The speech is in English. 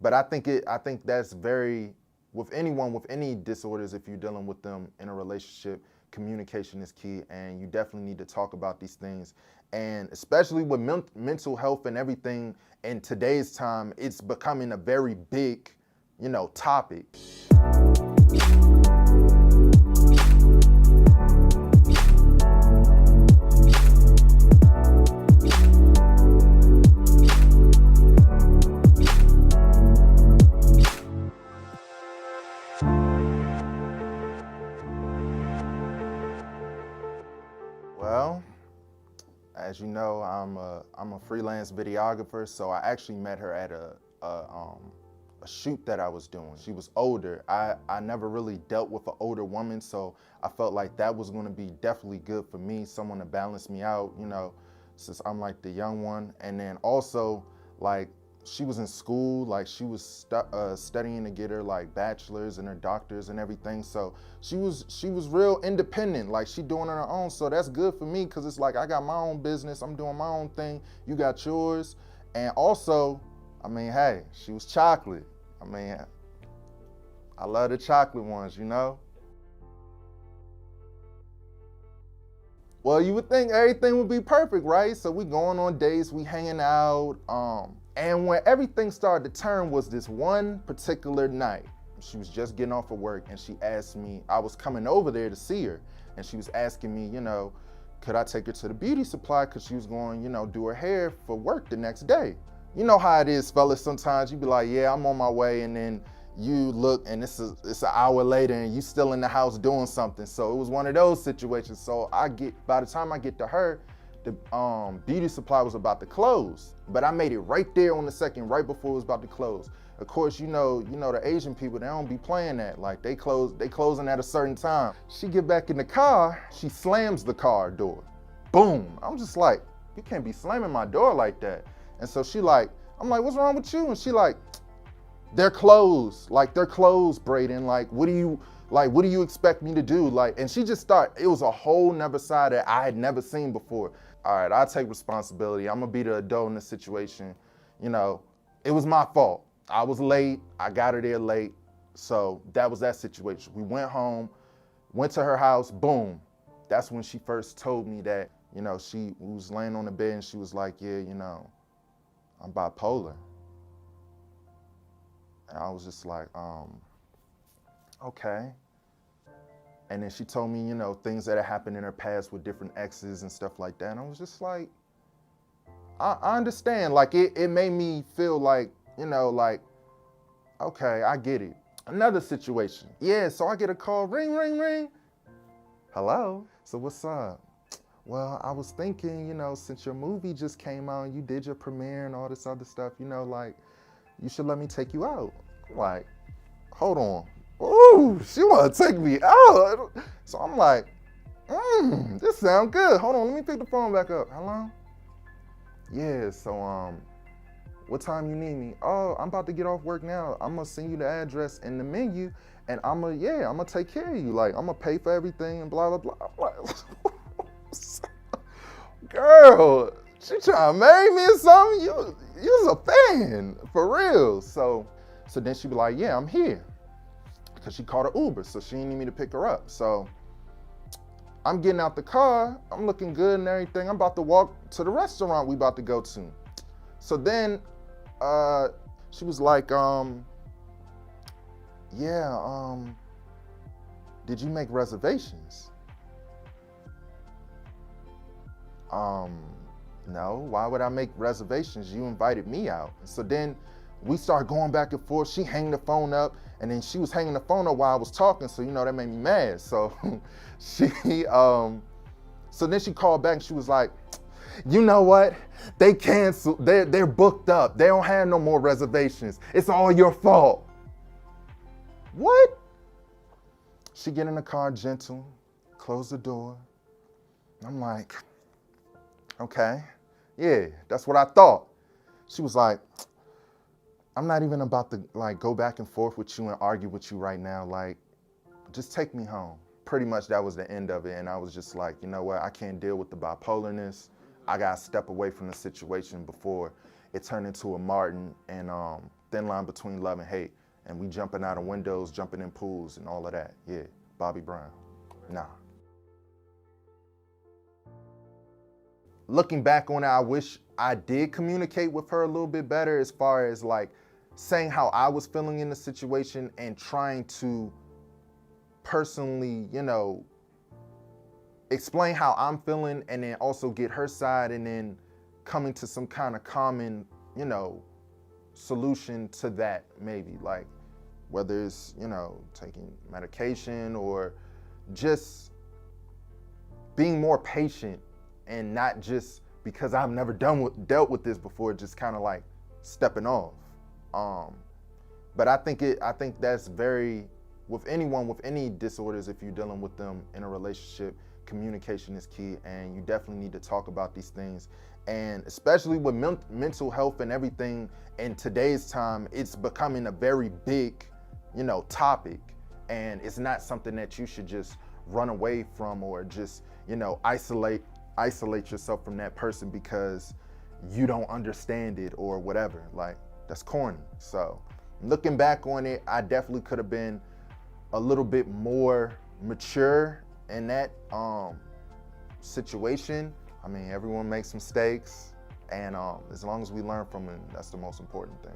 But I think that's very, with anyone with any disorders, if you're dealing with them in a relationship, communication is key, and you definitely need to talk about these things. And especially with mental health and everything in today's time, it's becoming a very big, topic. Well, as you know, I'm a freelance videographer, so I actually met her at a shoot that I was doing. She was older. I never really dealt with an older woman, so I felt like that was going to be definitely good for me, someone to balance me out, since I'm like the young one. And then also, like, she was in school, like she was studying to get her like bachelor's and her doctors and everything. So she was real independent, like she doing it on her own. So that's good for me, because it's like I got my own business, I'm doing my own thing, you got yours. And also, I mean, hey, she was chocolate. I mean, I love the chocolate ones, Well, you would think everything would be perfect, right? So we going on dates, we hanging out, and when everything started to turn was this one particular night. She was just getting off of work, and she asked me, I was coming over there to see her, and she was asking me, could I take her to the beauty supply, because she was going, do her hair for work the next day. You know how it is, fellas, sometimes you be like, yeah, I'm on my way, and then you look and it's an hour later and you still in the house doing something. So it was one of those situations. So by the time I get to her, the beauty supply was about to close, but I made it right there on the second, right before it was about to close. Of course, the Asian people, they don't be playing that. Like they closing at a certain time. She get back in the car, she slams the car door. Boom. I'm just like, you can't be slamming my door like that. And so I'm like, what's wrong with you? And she like, they're closed. Like, they're closed, Braedon. Like, what do you expect me to do? Like, and she just started, it was a whole nother side that I had never seen before. All right, I'll take responsibility. I'm gonna be the adult in the situation. It was my fault. I was late, I got her there late. So that was that situation. We went home, went to her house, boom. That's when she first told me that, she was laying on the bed and she was like, yeah, I'm bipolar. And I was just like, okay. And then she told me, things that had happened in her past with different exes and stuff like that. And I was just like, I understand. Like, it made me feel like, like, okay, I get it. Another situation. Yeah, so I get a call, ring, ring, ring. Hello? So what's up? Well, I was thinking, since your movie just came out, you did your premiere and all this other stuff, like, you should let me take you out. Like, hold on. Ooh, she wanna take me out. So I'm like, this sounds good. Hold on, let me pick the phone back up. Hello? Yeah, so what time you need me? Oh, I'm about to get off work now. I'm gonna send you the address and the menu, and I'm gonna take care of you. Like, I'm gonna pay for everything and blah, blah, blah. I'm like, girl, she trying to marry me or something? You was a fan, for real. So then she be like, yeah, I'm here. Because she called an Uber, so she didn't need me to pick her up. So I'm getting out the car, I'm looking good and everything. I'm about to walk to the restaurant we about to go to. So then she was like, did you make reservations? No, why would I make reservations? You invited me out. So then we started going back and forth. She hung the phone up, and then she was hanging the phone up while I was talking, so that made me mad. So so then she called back and she was like, you know what? They canceled, they're booked up. They don't have no more reservations. It's all your fault. What? She get in the car gentle, close the door. I'm like, okay, yeah, that's what I thought. She was like, I'm not even about to like go back and forth with you and argue with you right now. Like, just take me home. Pretty much that was the end of it. And I was just like, you know what? I can't deal with the bipolarness. I gotta step away from the situation before it turned into a Martin and thin line between love and hate. And we jumping out of windows, jumping in pools and all of that. Yeah, Bobby Brown, nah. Looking back on it, I wish I did communicate with her a little bit better as far as like saying how I was feeling in the situation and trying to personally, you know, explain how I'm feeling and then also get her side and then coming to some kind of common, you know, solution to that maybe. Like whether it's, you know, taking medication or just being more patient and not just because I've never dealt with this before, just kind of like stepping off. But I think that's very, with anyone with any disorders, if you're dealing with them in a relationship, communication is key, and you definitely need to talk about these things. And especially with mental health and everything in today's time, it's becoming a very big, you know, topic, and it's not something that you should just run away from or just, you know, isolate yourself from that person because you don't understand it or whatever. Like, that's corny. So looking back on it, I definitely could have been a little bit more mature in that situation. I mean, everyone makes mistakes, and as long as we learn from it, that's the most important thing.